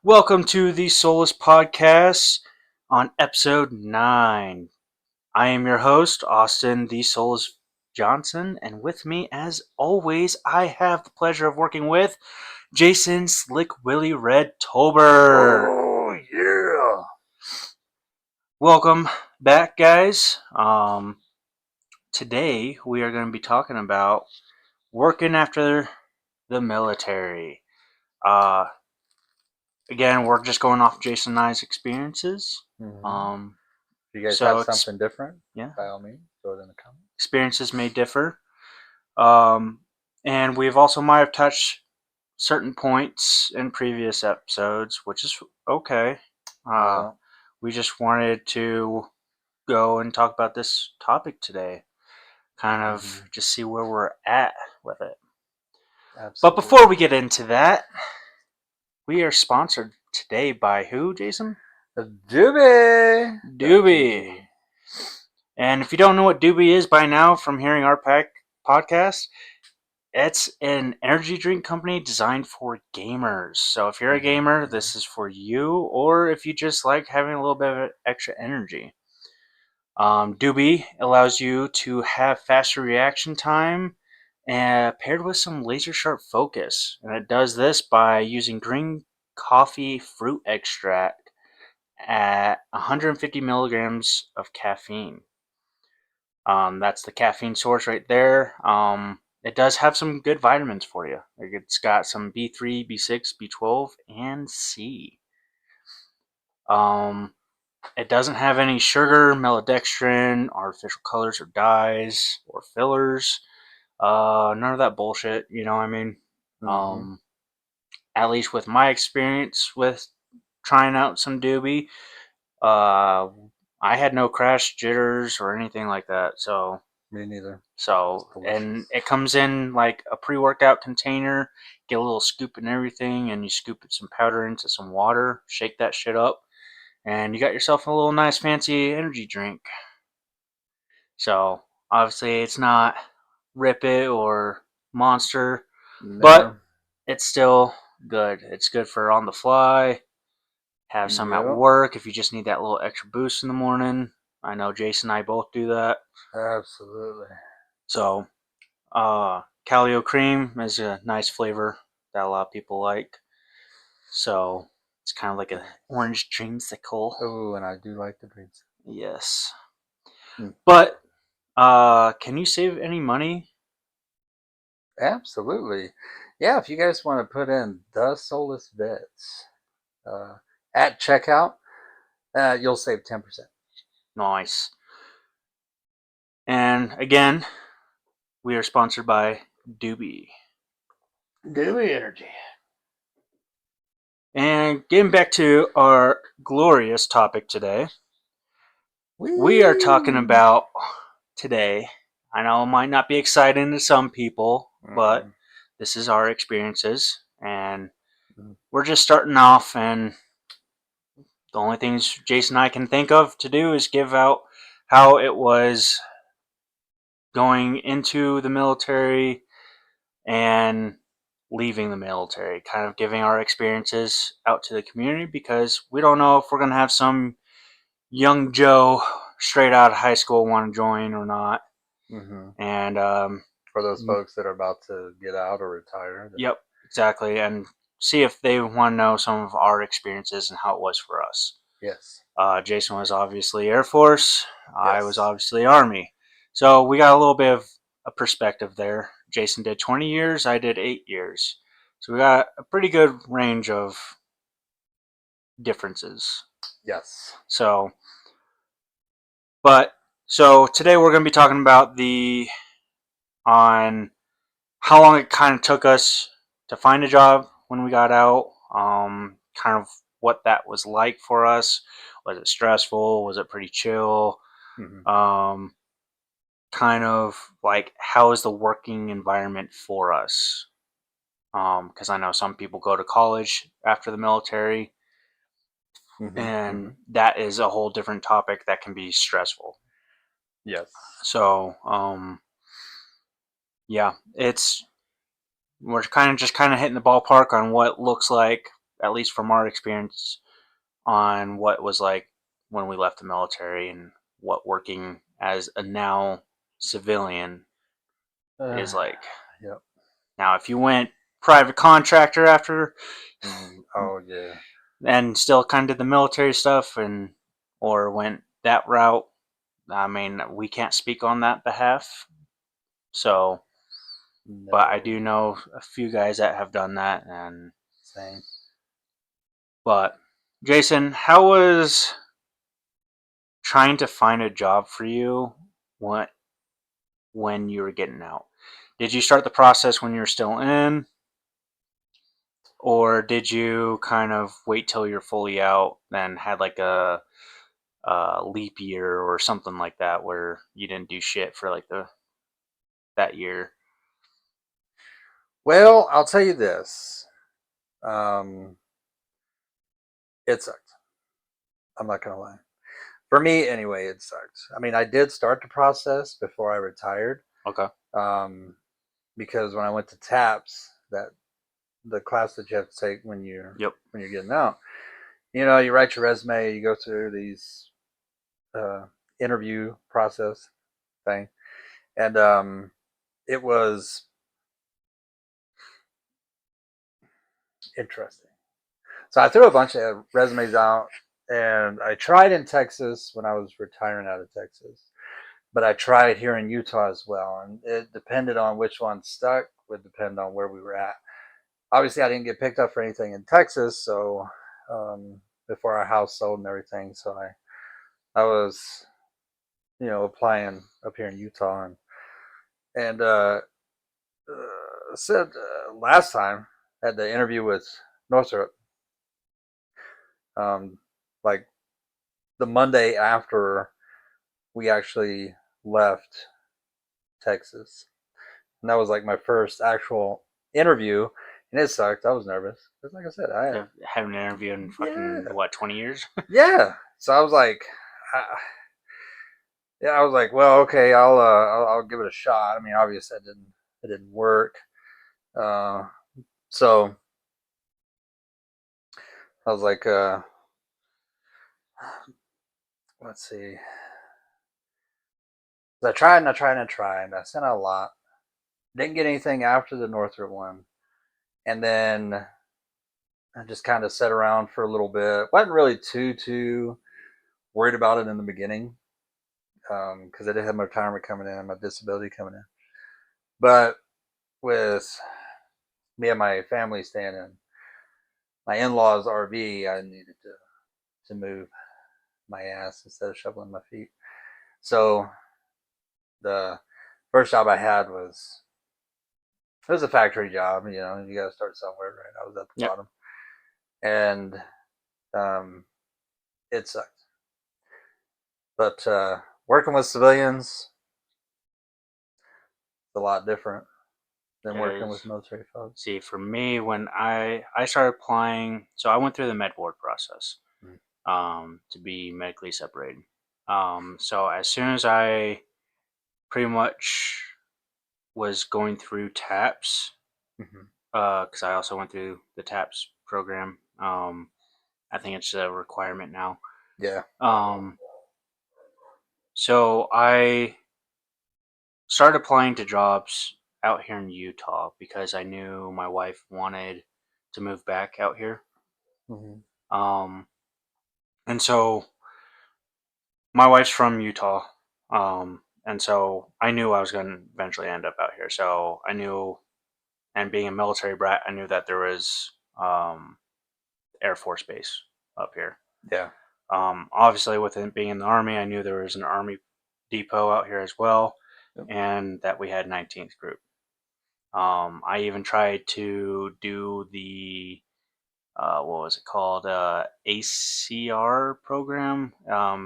Welcome to the Soulless Podcast on episode 9. I am your host, Austin the Soulless Johnson, and with me, as always, I have the pleasure of working with Jason Slick Willie Red Tolbert. Oh, yeah. Welcome back, guys. Today we are going to be talking about working after the military. Uh, Again, we're just going off Jason and I's experiences. Um, If you guys so have something different, yeah, by all means, throw it in the comments. experiences may differ. Um, and we've also might have touched certain points in previous episodes, which is okay. Well, We just wanted to go and talk about this topic today, kind of just see where we're at with it. But absolutely. before we get into that, we are sponsored today by who, Jason? Doobie. Doobie. And if you don't know what Doobie is by now from hearing our podcast, it's an energy drink company designed for gamers. So if you're a gamer, this is for you, or if you just like having a little bit of extra energy. Doobie allows you to have faster reaction time and paired with some laser sharp focus. And it does this by using green coffee fruit extract at 150 milligrams of caffeine. That's the caffeine source right there. It does have some good vitamins for you. It's got some B3, B6, B12, and C. Um, it doesn't have any sugar, maltodextrin, artificial colors or dyes, or fillers. None of that bullshit, you know what I mean? Um, at least with my experience with trying out some Doobie, uh, I had no crash jitters or anything like that. So Me neither. So, and it comes in like a pre workout container. Get a little scoop and everything, and you scoop some powder into some water, shake that shit up, and you got yourself a little nice fancy energy drink. So, obviously, it's not Rip It or Monster, but it's still good. It's good for on the fly. Have some at work if you just need that little extra boost in the morning. I know Jason and I both do that. Absolutely. So, Calio cream is a nice flavor that a lot of people like. So it's kind of like an orange dreamsicle. Oh, and I do like the drinks. Yes. Mm. But can you save any money? Absolutely. Yeah, if you guys want to put in the Soulless Vets at checkout, you'll save 10%. Nice. And again, we are sponsored by Doobie. Doobie Energy. And getting back to our glorious topic today, we are talking about today. I know it might not be exciting to some people, but this is our experiences, and we're just starting off. And the only things Jason and I can think of to do is give out how it was going into the military and leaving the military, kind of giving our experiences out to the community because we don't know if we're going to have some young Joe straight out of high school want to join or not. And for those folks that are about to get out or retire. Yep, exactly. And see if they want to know some of our experiences and how it was for us. Yes. Jason was obviously Air Force. I was obviously Army. So we got a little bit of a perspective there. Jason did 20 years. I did 8 years. So we got a pretty good range of differences. Yes. So today we're going to be talking about on how long it kind of took us to find a job when we got out, kind of what that was like for us. Was it stressful? Was it pretty chill? Kind of like how is the working environment for us? Because I know some people go to college after the military, and that is a whole different topic that can be stressful. Yes. So, yeah, we're kind of hitting the ballpark on what it looks like at least from our experience, on what it was like when we left the military and what working as a now civilian is like. Yep. Now, if you went private contractor after Oh yeah. and still kind of did the military stuff and or went that route, I mean, we can't speak on that behalf. So, but I No. do know a few guys that have done that. And Same. but Jason, how was trying to find a job for you when you were getting out? Did you start the process when you were still in, or did you kind of wait till you're fully out and had like a leap year or something like that where you didn't do shit for like the that year? Well, I'll tell you this. Um, it sucked. I'm not gonna lie. For me, anyway, it sucked. I mean, I did start the process before I retired. Okay. Um, because when I went to TAPS, that the class that you have to take Yep. when you're getting out, you write your resume, you go through these uh, interview process thing, and it was interesting. So I threw a bunch of resumes out, and I tried in Texas when I was retiring out of Texas, but I tried here in Utah as well, and it depended on which one stuck. Would depend on where we were at. Obviously, I didn't get picked up for anything in Texas, so before our house sold and everything, so I was applying up here in Utah, and said last time had the interview with Northrop, um, like the Monday after we actually left Texas, and that was like my first actual interview, and it sucked. I was nervous because, like I said, Yeah, having an interview in yeah, fucking what 20 years? yeah. So I was like, I, yeah, I was like, well, okay, I'll give it a shot. I mean, obviously, it didn't work. Uh, so I was like, let's see. So I tried and I tried and I tried. I sent out a lot. Didn't get anything after the Northrop one, and then I just kind of sat around for a little bit. wasn't really too worried about it in the beginning because I did have my retirement coming in, my disability coming in. But with me and my family staying in my in-laws' RV, I needed to move my ass instead of shoveling my feet. So the first job I had was it was a factory job. You got to start somewhere, right? I was at the Yep. bottom, and um, it sucked. But working with civilians is a lot different than It working with is. military folks. See, for me, when I started applying, so I went through the med board process to be medically separated. So as soon as I pretty much was going through TAPS, Mm-hmm. because I also went through the TAPS program. I think it's a requirement now. Yeah. Um, so I started applying to jobs out here in Utah because I knew my wife wanted to move back out here. Mm-hmm. Um, and so my wife's from Utah. And so I knew I was going to eventually end up out here. So I knew, and being a military brat, I knew that there was Air Force Base up here. Yeah. Obviously, with it being in the Army, I knew there was an Army depot out here as well, Yep. and that we had 19th Group. I even tried to do the what was it called, ACR program.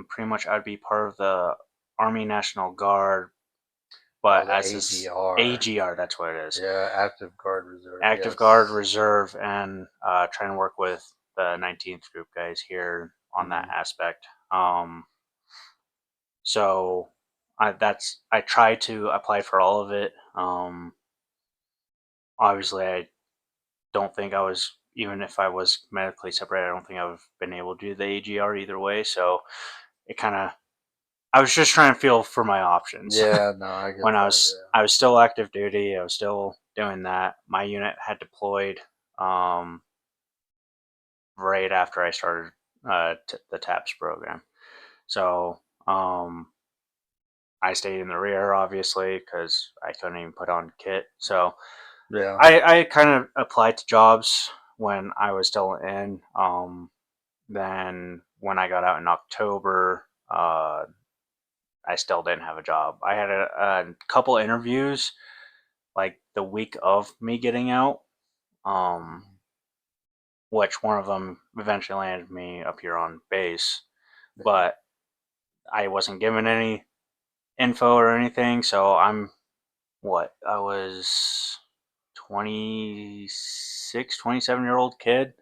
Pretty much, I'd be part of the Army National Guard, Oh, but the as this AGR. AGR, that's what it is, Yeah, Active Guard Reserve. Active Guard Yes. Reserve, and trying to work with the 19th Group guys here on that Mm-hmm. aspect. So I tried to apply for all of it. Obviously, I don't think I was even if I was medically separated, I don't think I've been able to do the AGR either way. So it kind of, I was just trying to feel for my options. Yeah, no, I get When that. I was still active duty, I was still doing that. My unit had deployed um, right after I started the TAPS program. So I stayed in the rear, obviously, because I couldn't even put on kit. So Yeah. I kind of applied to jobs when I was still in. Then when I got out in October, I still didn't have a job. I had a couple interviews like the week of me getting out, um, which one of them eventually landed me up here on base, but I wasn't given any info or anything. So I'm what? I was 26, 27-year old kid.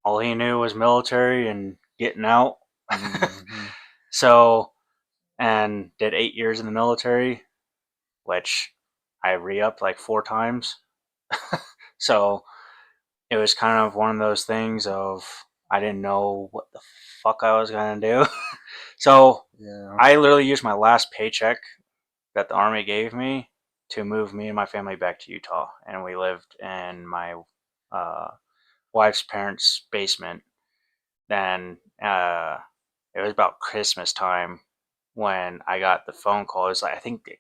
All he knew was military and getting out. Mm-hmm. So, and did 8 years in the military, which I re upped like 4 times. So it was kind of one of those things of I didn't know what the fuck I was gonna do. So Yeah. I literally used my last paycheck that the army gave me to move me and my family back to Utah, and we lived in my uh, wife's parents' basement. Then it was about Christmas time when I got the phone call. It was like I think the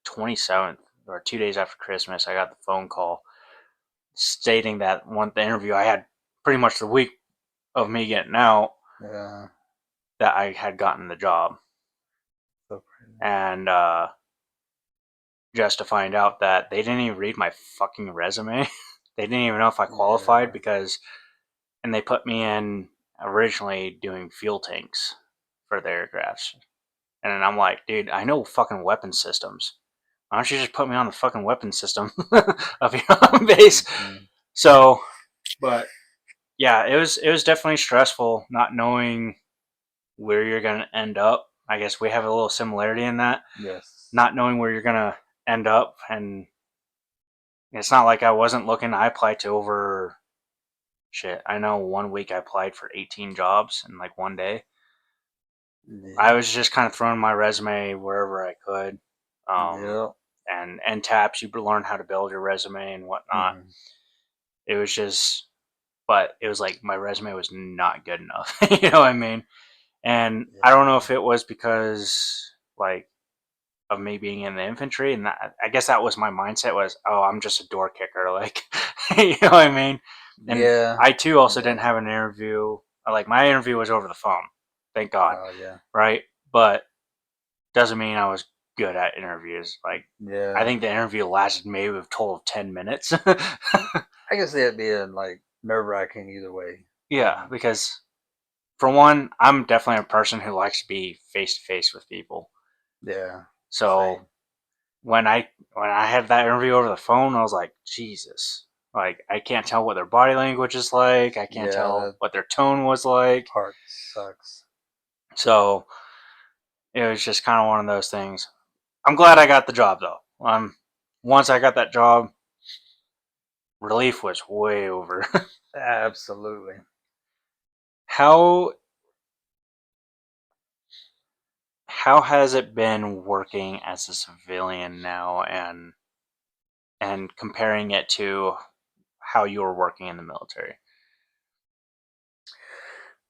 27th or 2 days after Christmas. I got the phone call stating that the interview I had pretty much the week of me getting out Yeah. that I had gotten the job, So crazy. and just to find out that they didn't even read my fucking resume. They didn't even know if I qualified Yeah. because, and they put me in originally doing fuel tanks for the aircrafts. And then I'm like, dude, I know fucking weapon systems. Why don't you just put me on the fucking weapon system of your own base? Mm-hmm. So, but yeah, it was definitely stressful not knowing where you're gonna end up. I guess we have a little similarity in that, Yes. not knowing where you're gonna end up, and it's not like I wasn't looking. I applied to over shit. I know one week I applied for 18 jobs in like one day. I Yeah. was just kind of throwing my resume wherever I could. Um, Yeah. and TAPS, you learn how to build your resume and whatnot. Mm-hmm. It was just, but it was like my resume was not good enough. You know what I mean? And I don't know Yeah. if it was because like of me being in the infantry, and I guess that was my mindset was, oh, I'm just a door kicker, like you know what I mean. And Yeah. I too also didn't Yeah. have an interview. Like my interview was over the phone, thank God, Oh yeah. right? But doesn't mean I was good at interviews. Like I Yeah. think the interview lasted maybe a total of 10 minutes. I guess that'd be like nerve wracking either way. Yeah, because for one, I'm definitely a person who likes to be face to face with people. Yeah. So Same. when I had that interview over the phone, I was like, Jesus. Like I can't tell what their body language is like. I can't Yeah. tell That what their tone was like. part sucks. So it was just kind of one of those things. I'm glad I got the job though. Once I got that job, relief was way over. Absolutely. how how has it been working as a civilian now, and comparing it to how you were working in the military?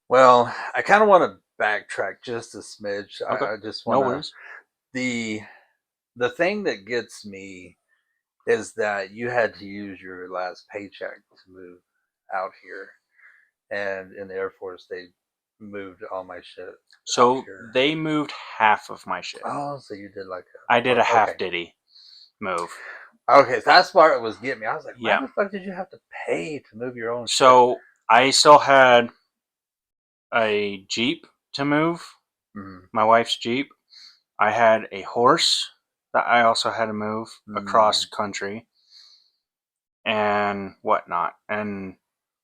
Well, I kind of want to backtrack just a smidge. Okay, I just no want to worries. the the thing that gets me is that you had to use your last paycheck to move out here, and in the Air Force they moved all my shit out So here. they moved half of my shit. Oh, so you did like I a did a half okay. Diddy move. Okay, so that's part was getting me. I was like, why Yeah. the fuck did you have to pay to move your own shit? So I still had a Jeep to move, Mm, my wife's Jeep. I had a horse that I also had to move across mm, country and whatnot. And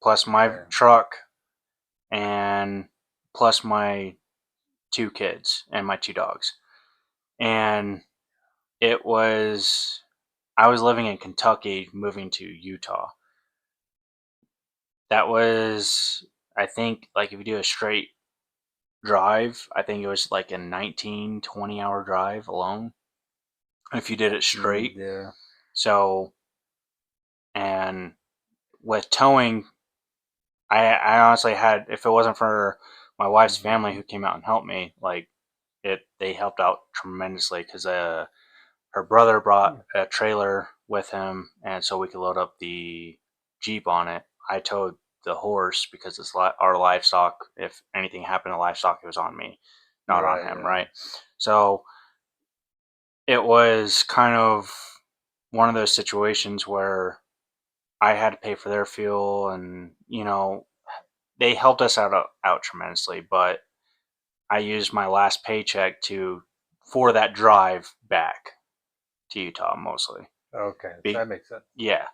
plus my okay. truck and plus my 2 kids and my 2 dogs. And it was, I was living in Kentucky, moving to Utah. That was, I think, like if you do a straight drive, I think it was like a 19, 20 hour drive alone if you did it straight. Yeah. So, and with towing, I honestly had, if it wasn't for my wife's family who came out and helped me, like they helped out tremendously because her brother brought a trailer with him, and so we could load up the Jeep on it. I towed the horse because it's our livestock. If anything happened to livestock, it was on me, not on Right. him, Yeah. right? So it was kind of one of those situations where I had to pay for their fuel, and they helped us out tremendously. But I used my last paycheck for that drive back to Utah mostly. Okay, so Be, that makes sense. yeah.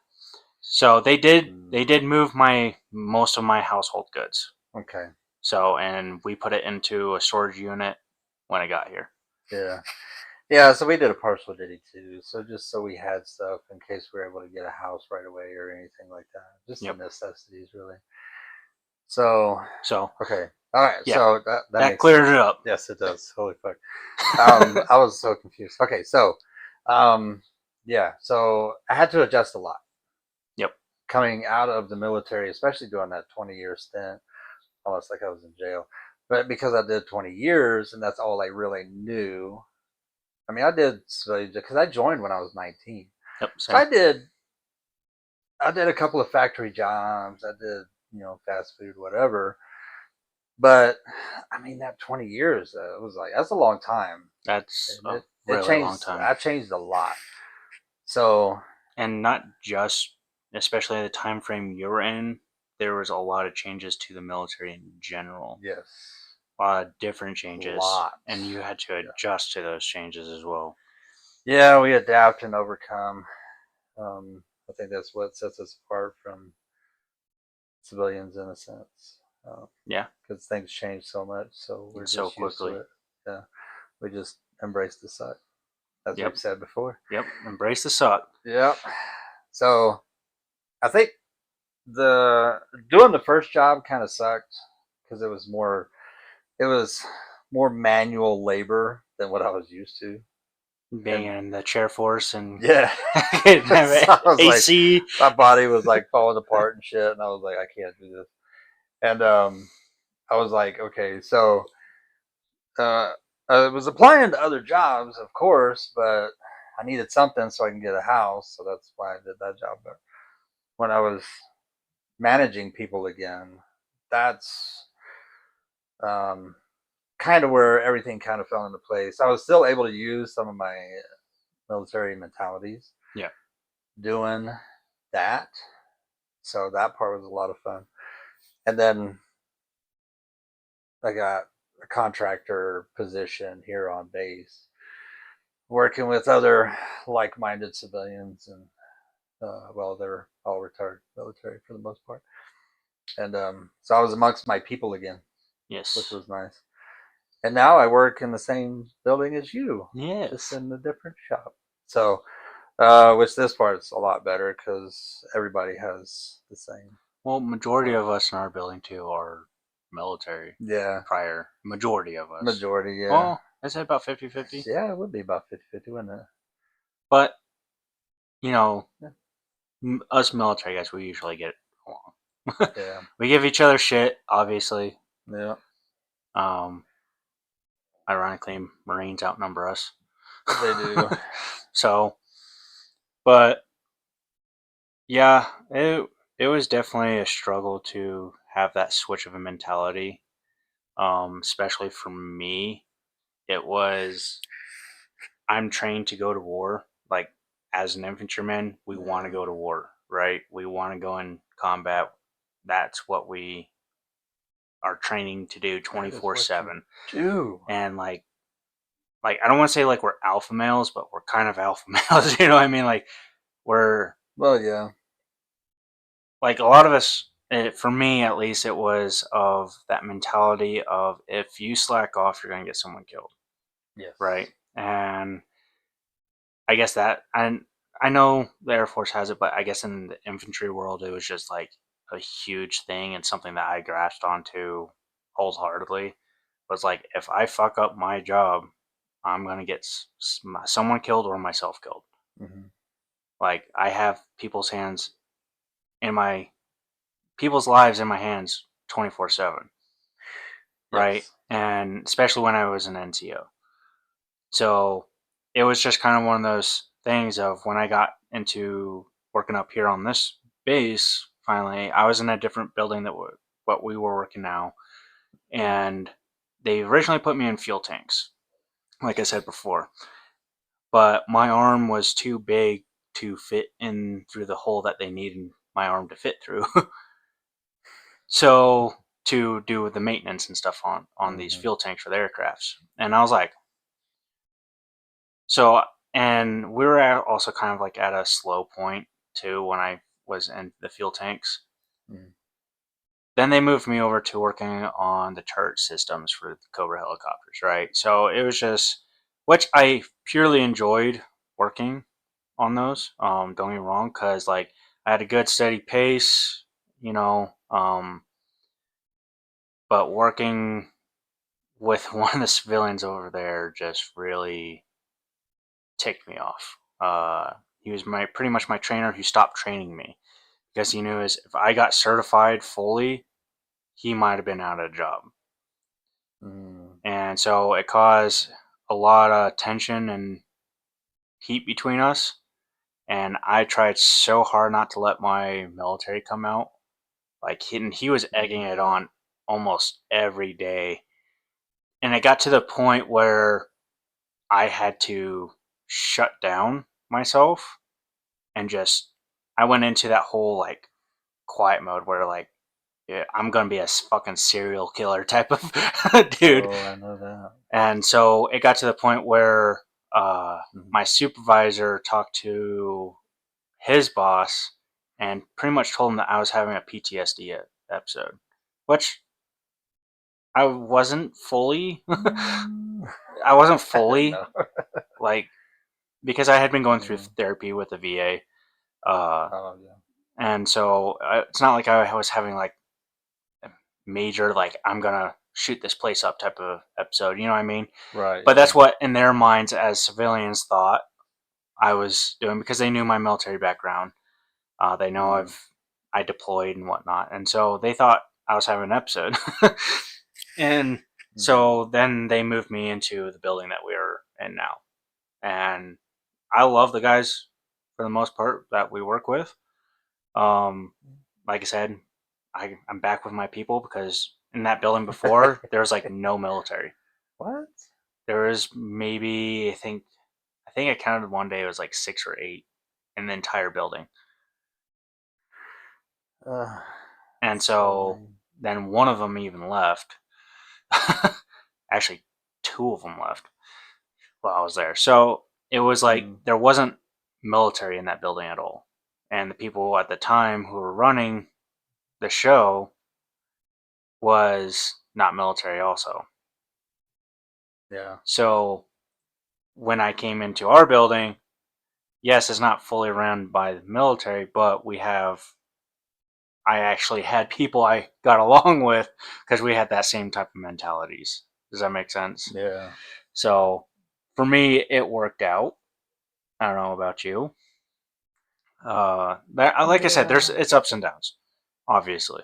So they did Mm. they did move my most of my household goods. Okay. So, and we put it into a storage unit when I got here. Yeah. Yeah, so we did a partial ditty too. So just so we had stuff in case we were able to get a house right away or anything like that. Just the Yep. necessities, really. So, So okay. All right. yeah, So that that makes cleared sense. it up. Yes, it does. Holy fuck. I was so confused. Okay. So, um, yeah. So I had to adjust a lot Yep. coming out of the military, especially during that 20-year stint. Almost like I was in jail. But because I did 20 years and that's all I really knew. I mean, I did civilian because I joined when I was 19. Yep. So Same. I did a couple of factory jobs. I did, fast food, whatever. But I mean, that 20 years, it was like, that's a long time. That's And a it really long changed. time, I changed a lot. So, and not just, especially the time frame you were in. There was a lot of changes to the military in general. yes, A lot of different changes, lots. and you had to Yeah. adjust to those changes as well. Yeah, we adapt and overcome. I think that's what sets us apart from civilians in a sense. Yeah, Because things change so much, so we're and so just used to quickly. it. Yeah, we just embrace the suck, as we've Yep. said before. Yep. Embrace the suck. Yep. So I think the doing the first job kind of sucked because it was more manual labor than what I was used to. Being And in the chair force and yeah, have so I was like, AC. my body was like falling apart and shit, and I was like, I can't do this. And I was like, okay, so uh, I was applying to other jobs, of course, but I needed something so I can get a house, so that's why I did that job. But when I was managing people again, that's um, kind of where everything kind of fell into place. I was still able to use some of my military mentalities Yeah. doing that, so that part was a lot of fun. And then I got a contractor position here on base, working with other like-minded civilians, and well, they're all retired military for the most part. And so I was amongst my people again, which Yes. was nice. And now I work in the same building as you, just Yes. in a different shop. So, which this part's a lot better because everybody has the same. Well, majority of us in our building too are military Yeah, prior. Majority of us. majority. Yeah, Well, I say about 50-50. yeah, it would be about 50-50, wouldn't it? But, you know, Yeah. us military guys, we usually get along. Yeah, We give each other shit, obviously. yeah, Um, Ironically, Marines outnumber us. they do. So, but yeah, it was definitely a struggle to have that switch of a mentality. Especially for me, it was, I'm trained to go to war. Like as an infantryman, we want to Yeah, go to war, right? We want to go in combat. That's what we are training to do that is what you 24/7. do. And like I don't want to say like we're alpha males, but we're kind of alpha males. You know what I mean? Like we're Well, yeah, like a lot of us. For me, at least, it was of that mentality of if you slack off, you're gonna get someone killed, right? yes, And I guess I know the Air Force has it, but I guess in the infantry world, it was just like a huge thing and something that I grasped onto wholeheartedly. Was like, if I fuck up my job, I'm gonna get someone killed or myself killed. Mm-hmm. Like, I have in my people's lives in my hands 24/7, right? Yes. And especially when I was an NCO. So it was just kind of one of those things of when I got into working up here on this base, finally, I was in a different building that what we were working now. And they originally put me in fuel tanks, like I said before. But my arm was too big to fit in through the hole that they needed my arm to fit through. So to do the maintenance and stuff on these Mm-hmm. fuel tanks for the aircrafts. And I was like, so, and we were also kind of like at a slow point too when I was in the fuel tanks. Mm-hmm. Then they moved me over to working on the turret systems for the Cobra helicopters, right? So it was just, which I purely enjoyed working on those. Don't get me wrong, because like I had a good steady pace, you know. But working with one of the civilians over there just really ticked me off. He was pretty much my trainer who stopped training me because he knew if I got certified fully, he might have been out of a job. Mm-hmm. And so it caused a lot of tension and heat between us. And I tried so hard not to let my military come out. Like he was egging it Yeah. on almost every day. And it got to the point where I had to shut down myself and just I went into that whole like quiet mode where like, yeah, I'm gonna be a fucking serial killer type of dude. Oh, I know that. And so it got to the point where Mm-hmm. my supervisor talked to his boss and pretty much told him that I was having a PTSD episode, which I wasn't fully. I wasn't fully No. like, because I had been going through Mm-hmm. therapy with the VA, uh, Oh yeah. and so it's not like I was having like a major like I'm gonna shoot this place up type of episode. You know what I mean? Right. But Yeah. that's what in their minds as civilians thought I was doing because they knew my military background. They know Mm-hmm. I deployed and whatnot, and so they thought I was having an episode. And Mm-hmm. so then they moved me into the building that we're in now, and I love the guys for the most part that we work with. Um, like I said, I'm back with my people because in that building before there was like no military. What? There was maybe I think I counted one day it was like 6 or 8 in the entire building. Uh, And so so many. then one of them even left. Actually, two of them left while I was there. So it was like Mm-hmm. there wasn't military in that building at all. And the people at the time who were running the show was not military also. Yeah. So when I came into our building, yes, it's not fully run by the military, but I actually had people I got along with because we had that same type of mentalities. Does that make sense? Yeah. So for me, it worked out. I don't know about you. Like I said, Yeah. it's ups and downs, obviously.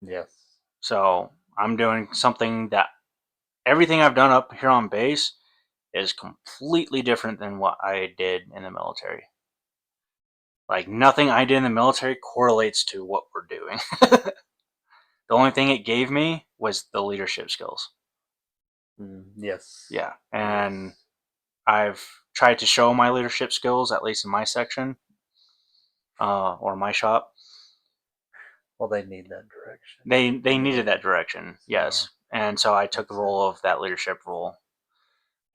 Yes. So I'm doing something that everything I've done up here on base is completely different than what I did in the military. Like nothing I did in the military correlates to what we're doing. The only thing it gave me was the leadership skills. Mm, yes. Yeah, and Yes. I've tried to show my leadership skills at least in my section or my shop. Well, they need that direction They needed anyway. that direction, So yes, and so I took the makes role sense. of that leadership role.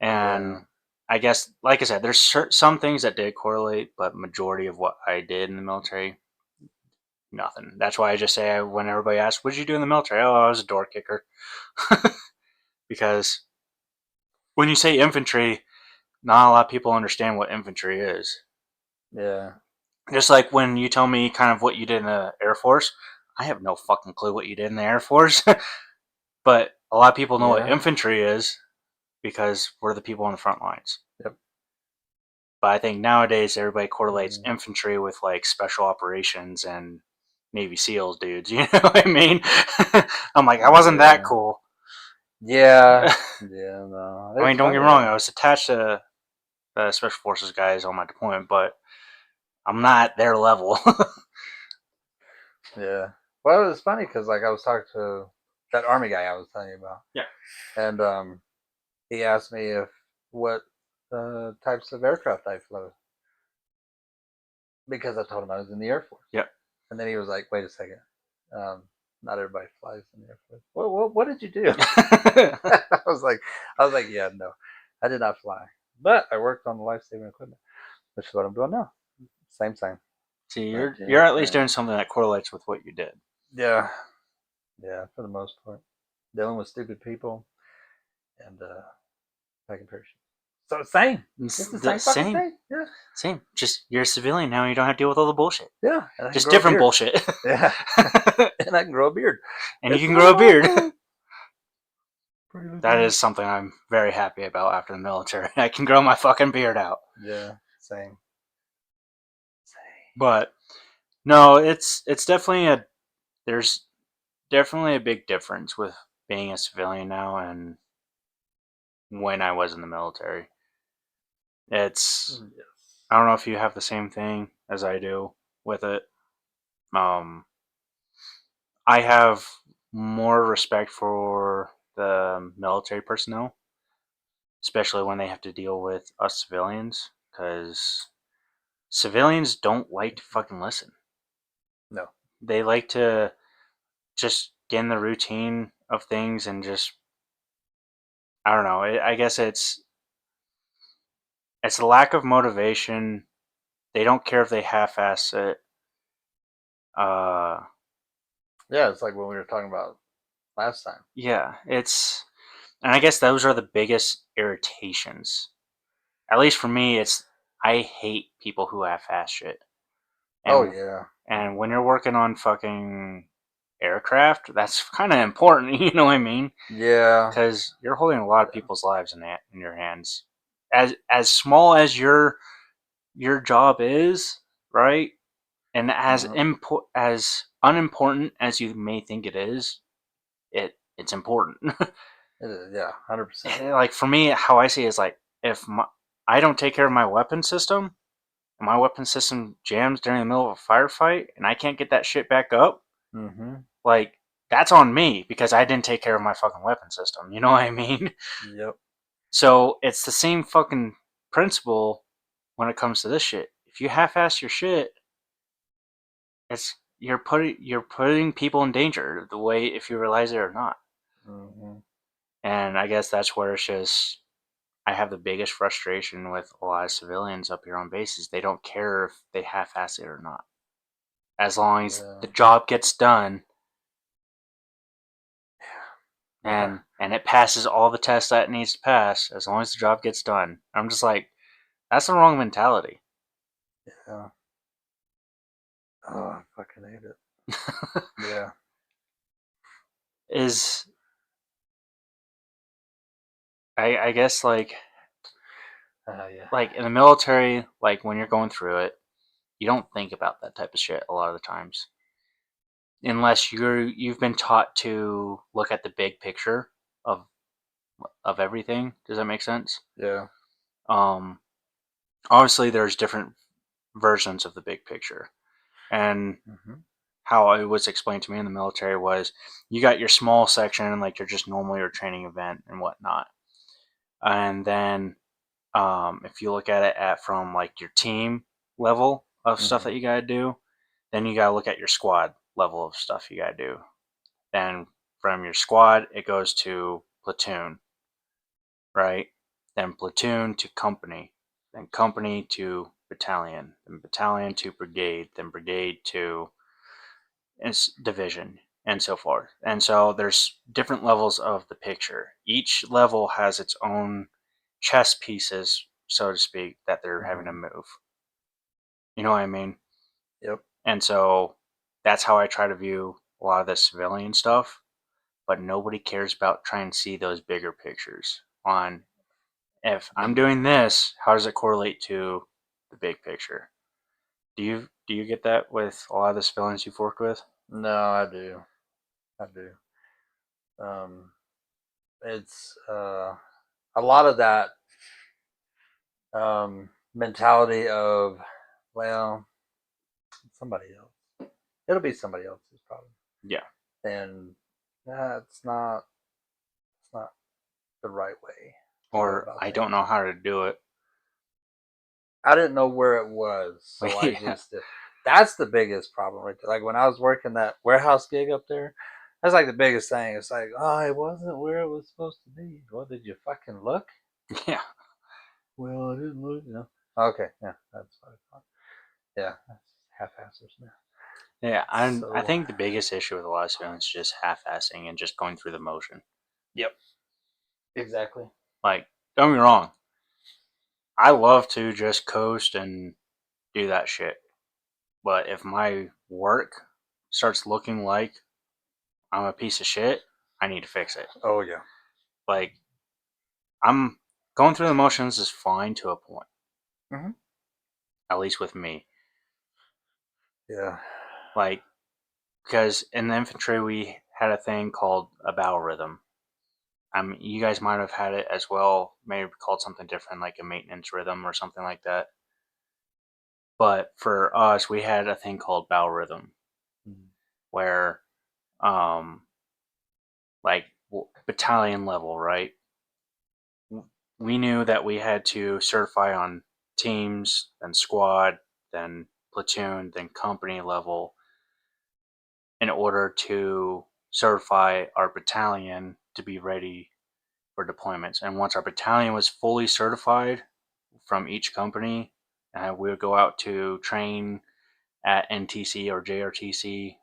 Yeah. And I guess, like I said, there's some things that did correlate, but majority of what I did in the military, nothing. That's why I just say when everybody asks, "What did you do in the military?" Oh, I was a door kicker, because when you say infantry, not a lot of people understand what infantry is. Yeah. Just like when you tell me kind of what you did in the Air Force, I have no fucking clue what you did in the Air Force. But a lot of people know what Yeah. infantry is because we're the people on the front lines. Yep. But I think nowadays everybody correlates Mm. infantry with like special operations and Navy SEALs dudes. You know what I mean? I'm like, I wasn't that Yeah. cool. Yeah. I Yeah. No, mean, it's don't get me funny. wrong. I was attached to the special forces guys on my deployment, but I'm not their level. Yeah. Well, it's funny because like I was talking to that army guy I was telling you about, Yeah. and he asked me if what types of aircraft I flew because I told him I was in the Air Force, Yep. and then he was like, "Wait a second, um, not everybody flies in the Air Force. What did you do?" I was like, yeah, no, I did not fly, but I worked on the life saving equipment, which is what I'm doing now. Same thing. See, Same you're at least thing. doing something that correlates with what you did. Yeah, yeah, for the most part, dealing with stupid people and packing parachutes. So same. It's the The same fucking same, thing. Yeah, same. Just you're a civilian now. You don't have to deal with all the bullshit. yeah, and I can Just grow a different beard. bullshit. Yeah, and I can grow a beard. And you It's can pretty grow a beard. legit. Pretty That legit. is something I'm very happy about after the military. I can grow my fucking beard out. Yeah, same. Same. But no, it's definitely a there's definitely a big difference with being a civilian now and when I was in the military. It's Yes. I don't know if you have the same thing as I do with it. Um, I have more respect for the military personnel, especially when they have to deal with us civilians, because civilians don't like to fucking listen. No. They like to just get in the routine of things and just I don't know. I guess it's a lack of motivation. They don't care if they half-ass it. Uh, Yeah, it's like what we were talking about last time. yeah, and I guess those are the biggest irritations. At least for me, it's I hate people who half-ass shit. Oh And yeah. and when you're working on fucking aircraft, that's kind of important. You know what I mean? Yeah. Because you're holding a lot of Yeah. people's lives in your hands. As small as your job is, right? And Uh-huh. as unimportant as you may think it is, it's important. It is, yeah, 100%. Like for me, how I see it is like if I don't take care of my weapon system, and my weapon system jams during the middle of a firefight, and I can't get that shit back up, Mm-hmm. like that's on me because I didn't take care of my fucking weapon system. You know what I mean? Yep. So it's the same fucking principle when it comes to this shit. If you half-ass your shit, it's you're putting people in danger the way if you realize it or not. Mm-hmm. And I guess that's where it's just I have the biggest frustration with a lot of civilians up here on bases. They don't care if they half-ass it or not. As long as Yeah. the job gets done Yeah. and it passes all the tests that it needs to pass, as long as the job gets done. I'm just like, that's the wrong mentality. Yeah. Oh, I fucking hate it. Yeah. Is I guess Yeah. like in the military, like when you're going through it, you don't think about that type of shit a lot of the times. Unless you've been taught to look at the big picture of of everything. Does that make sense? Yeah. Um, Obviously, there's different versions of the big picture, and Mm-hmm. how it was explained to me in the military was you got your small section, like you're just normally your training event and whatnot, and then if you look at it at from like your team level of stuff Mm-hmm. that you got to do, then you got to look at your squad level of stuff you got to do. Then from your squad, it goes to platoon, right? Then platoon to company, then company to battalion, then battalion to brigade, then brigade to division, and so forth. And so there's different levels of the picture. Each level has its own chess pieces, so to speak, that they're having to Mm-hmm. move. You know what I mean? Yep. And so that's how I try to view a lot of the civilian stuff. But nobody cares about trying to see those bigger pictures on if I'm doing this, how does it correlate to the big picture? Do you get that with a lot of the civilians you've worked with? No, I do. I do. Um, it's a lot of that mentality of, well, somebody else. It'll be somebody else's problem, Yeah. and that's not. It's not the right way to go Or about I don't things. know how to do it. I didn't know where it was, so I Yeah. just. That's the biggest problem right there. Like when I was working that warehouse gig up there, that's like the biggest thing. It's like, oh, it wasn't where it was supposed to be. Well, did you fucking look? Yeah. Well, I didn't look. Okay, yeah, that's what I thought. Yeah, that's half-assers now. Yeah. I So, think the biggest issue with a lot of civilians is just half-assing and just going through the motion. yep, exactly. Like, don't get me wrong. I love to just coast and do that shit. But if my work starts looking like I'm a piece of shit, I need to fix it. Oh yeah. Like, I'm going through the motions is fine to a point, Mm-hmm. at least with me. Yeah. Like, because in the infantry we had a thing called a battle rhythm. You guys might have had it as well, maybe called something different, like a maintenance rhythm or something like that. But for us, we had a thing called battle rhythm, Mm-hmm. where, um, like battalion level, right? We knew that we had to certify on teams, then squad, then platoon, then company level in order to certify our battalion to be ready for deployments. And once our battalion was fully certified from each company, we would go out to train at NTC or JRTC.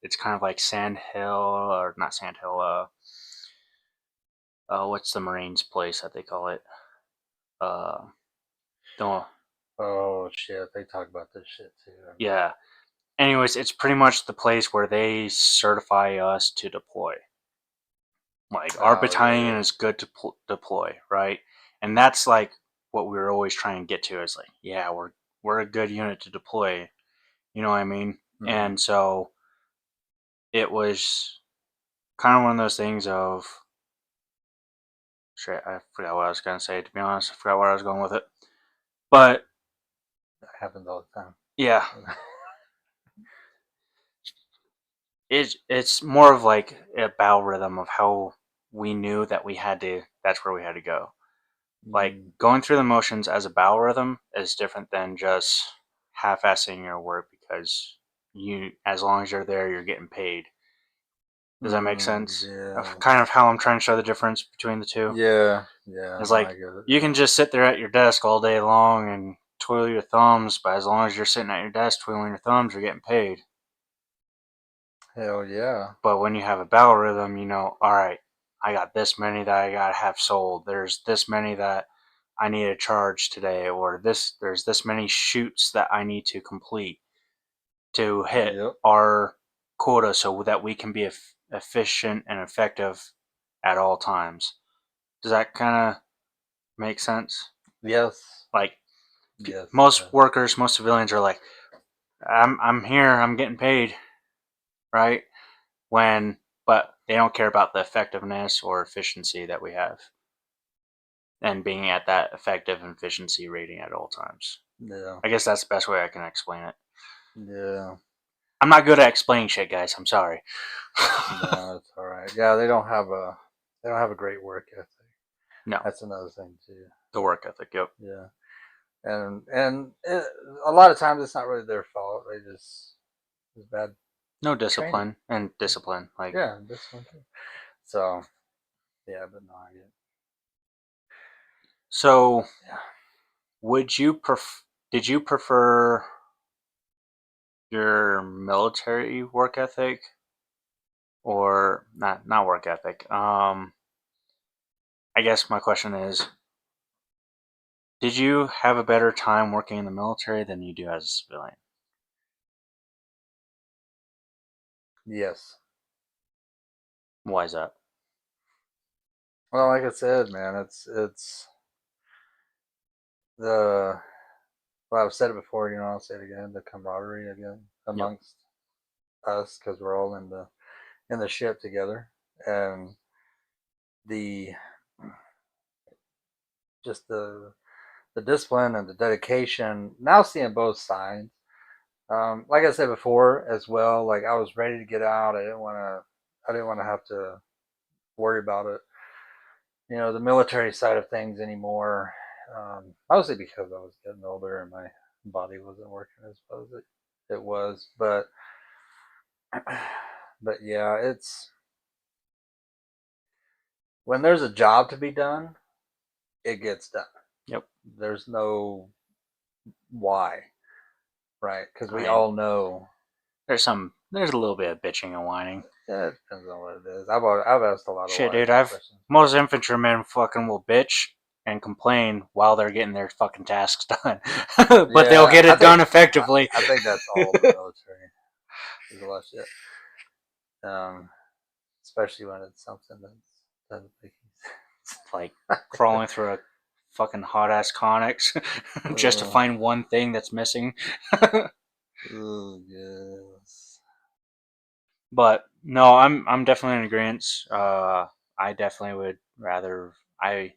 It's kind of like Sand Hill, or not Sand Hill. What's the Marines place that they call it? Uh, don't. Oh shit, they talk about this shit too. Yeah. Anyways, it's pretty much the place where they certify us to deploy. Like our Oh battalion yeah. is good to deploy, right? And that's like what we were always trying to get to is like, yeah, we're a good unit to deploy. You know what I mean? Mm-hmm. And so it was kind of one of those things of shit. I forgot what I was gonna say. To be honest, I forgot where I was going with it. But That happens all the time. yeah, it's more of like a battle rhythm of how we knew that we had to. That's where we had to go. Like Mm, going through the motions as a battle rhythm is different than just half-assing your work because as long as you're there, you're getting paid. Does that make sense? yeah. Kind of how I'm trying to show the difference between the two. Yeah. Yeah. It's No, I like get it. you can just sit there at your desk all day long and twiddle your thumbs, but as long as you're sitting at your desk twiddling your thumbs, you're getting paid. Hell yeah. But when you have a battle rhythm, all right, I got this many that I gotta have sold. There's this many that I need to charge today, or there's this many shoots that I need to complete to hit Yep. our quota so that we can be efficient and effective at all times. Does that kind of make sense? Yes. Like Yes. It most does. workers, most civilians are like, I'm here, I'm getting paid, right? When but they don't care about the effectiveness or efficiency that we have and being at that effective and efficiency rating at all times. Yeah. I guess that's the best way I can explain it. Yeah. I'm not good at explaining shit, guys. I'm sorry. No, it's all right. Yeah, they don't have a great work ethic. No, That's another thing too. the work ethic. Yep. Yeah. A lot of times it's not really their fault. They just it's bad No training. discipline and discipline. Like, Yeah, this one too. So yeah, but no, I get. so Yeah. would you did you prefer your military work ethic or not work ethic? I guess my question is, did you have a better time working in the military than you do as a civilian? Yes. Why is that? Well, like I said, man, it's the well, I've said it before. I'll say it again. The camaraderie again Yep. amongst us because we're all in the ship together, and the just the discipline and the dedication. Now seeing both sides. Like I said before, as well. Like I was ready to get out. I didn't want to. I didn't want to have to worry about it. The military side of things anymore. Mostly because I was getting older and my body wasn't working as well as it was. But yeah, it's when there's a job to be done, it gets done. Yep. There's no why, right? Because I we mean, all know. there's a little bit of bitching and whining. Yeah, it depends on what it is. I've asked a lot of Shit, why dude, I've questions. most infantrymen fucking will bitch and complain while they're getting their fucking tasks done, but they'll Yeah, get it done effectively. I think that's all the military. There's a lot of shit. Especially when it's something that doesn't make Like crawling through a fucking hot ass Connex sense. just to find one thing that's missing. Oh yes. But no, I'm definitely in agreement. I definitely would rather I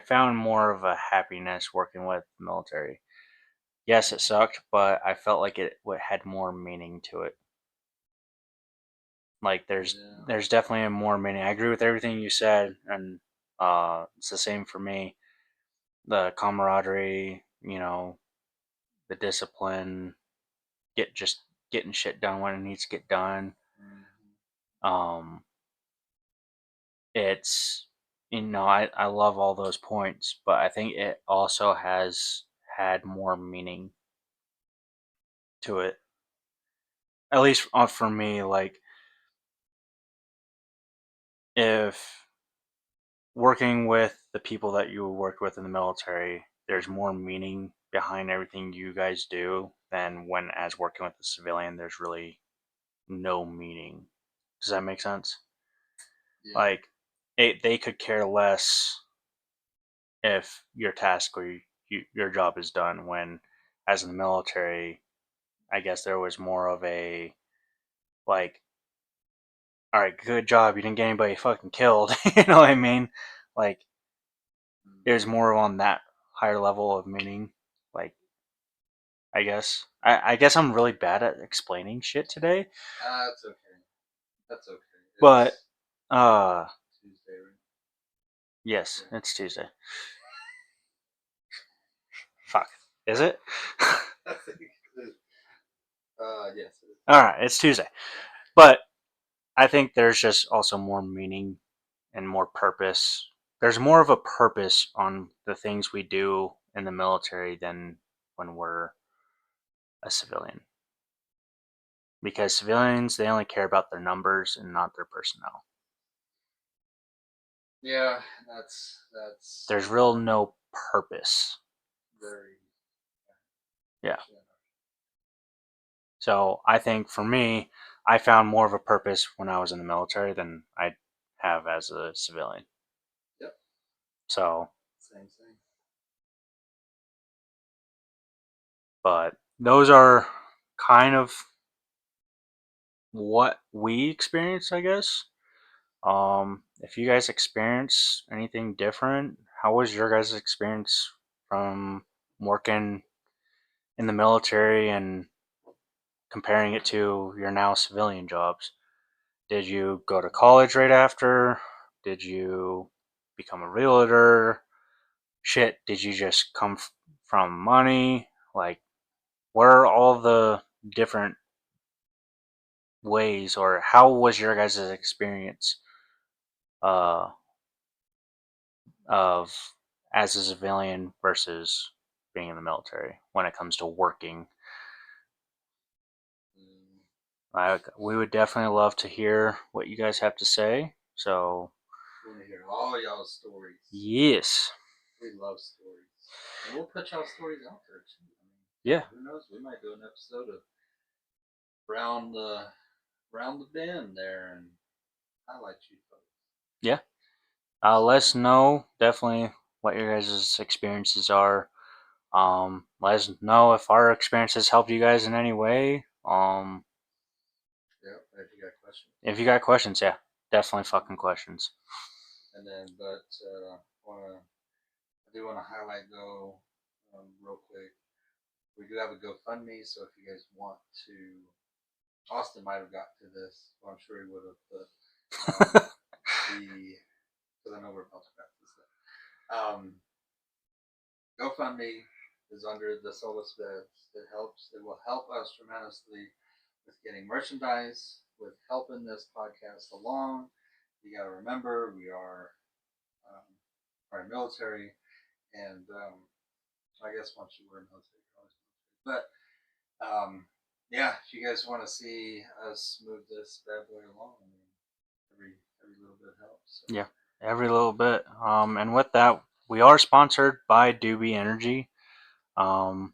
found more of a happiness working with the military. Yes, it sucked, but I felt like it had more meaning to it. Like there's definitely a more meaning. I agree with everything you said, and it's the same for me. The camaraderie, the discipline, just getting shit done when it needs to get done. Um, it's I love all those points, but I think it also has had more meaning to it. At least for me, like if working with the people that you worked with in the military, there's more meaning behind everything you guys do than when as working with a civilian, there's really no meaning. Does that make sense? Yeah. Like, they could care less if your task or your job is done. When, as in the military, I guess there was more of a like, all right, good job, you didn't get anybody fucking killed. You know what I mean? Like, there's more on that higher level of meaning. Like, I guess I'm really bad at explaining shit today, That's okay. That's okay. but It's uh, Tuesday, right? yes, Yeah. it's Tuesday. Fuck, is it? I think yes, it is. All right, it's Tuesday, but I think there's just also more meaning and more purpose. There's more of a purpose on the things we do in the military than when we're a civilian. Because civilians, they only care about their numbers and not their personnel. Yeah, that's There's real no purpose. very Yeah. So I think for me, I found more of a purpose when I was in the military than I have as a civilian. Yep. So, Same thing. but those are kind of what we experience, I guess. If you guys experience anything different, how was your guys' experience from working in the military and comparing it to your now civilian jobs? Did you go to college right after? Did you become a realtor? Shit, did you just come from money? Like, what are all the different ways, or how was your guys' experience uh, of as a civilian versus being in the military when it comes to working? We would definitely love to hear what you guys have to say. So, We want to hear all y'all's stories. yes. We love stories. And we'll put y'all stories out there too. Yeah. Who knows? We might do an episode of Brown the around the bend there and highlight you folks. Yeah. Let us know definitely what your guys' experiences are. Let us know if our experiences helped you guys in any way. Yeah, if you got questions. If you got questions, yeah, definitely fucking questions. And then, but I do want to highlight though, real quick. We do have a GoFundMe, so if you guys want to, Austin might have got to this. Well, I'm sure he would have, but because I know we're about to wrap this up. GoFundMe is under the Solus Vets. It will help us tremendously with getting merchandise, with helping this podcast along. You got to remember, we are military, and I guess once you were military, you're always military. But yeah, if you guys want to see us move this bad boy along, I mean, every little bit helps. So. Yeah, every little bit. And with that, we are sponsored by Doobie Energy. And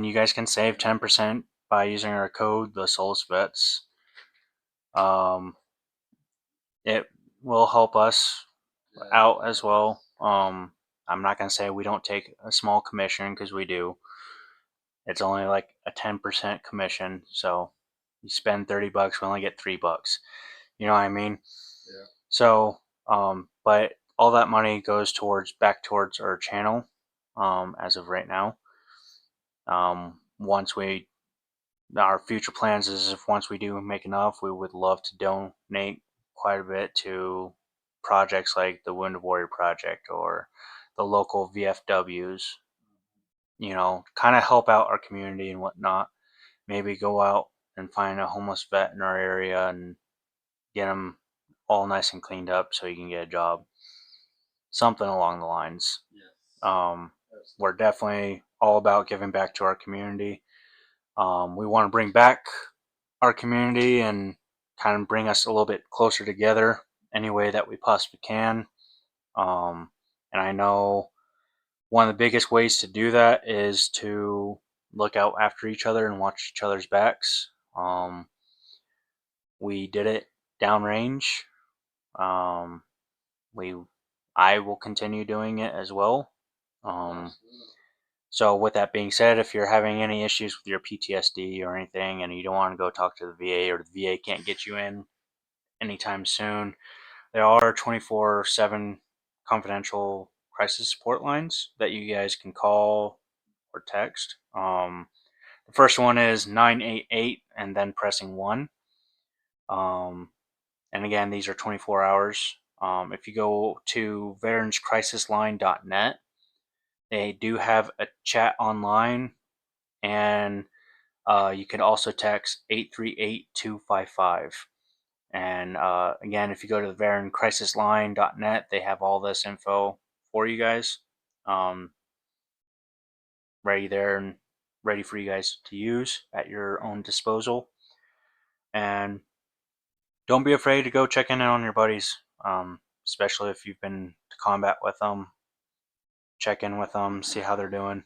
you guys can save 10% by using our code, the Solus Vets. It will help us out as well. I'm not gonna say we don't take a small commission because we do. It's only like a 10% commission, so you spend $30, we only get $3. You know what I mean? Yeah. So, but all that money goes back towards our channel, as of right now. Once our future plans is if once we do make enough, we would love to donate quite a bit to projects like the Wounded Warrior Project or the local VFWs. You know, kind of help out our community and whatnot. Maybe go out and find a homeless vet in our area and get them all nice and cleaned up so you can get a job. Something along the lines. Yes. We're definitely all about giving back to our community. We want to bring back our community and kind of bring us a little bit closer together any way that we possibly can. And I know one of the biggest ways to do that is to look out after each other and watch each other's backs. We did it downrange. Um, I will continue doing it as well. So with that being said, if you're having any issues with your PTSD or anything and you don't want to go talk to the VA or the VA can't get you in anytime soon, there are 24/7 confidential crisis support lines that you guys can call or text. The first one is 988 and then pressing 1. And again, these are 24 hours. If you go to veteranscrisisline.net, they do have a chat online, and you can also text 838-255. And again, if you go to the veterancrisisline.net, they have all this info for you guys, ready there and ready for you guys to use at your own disposal. And don't be afraid to go check in on your buddies, especially if you've been to combat with them. Check in with them, see how they're doing.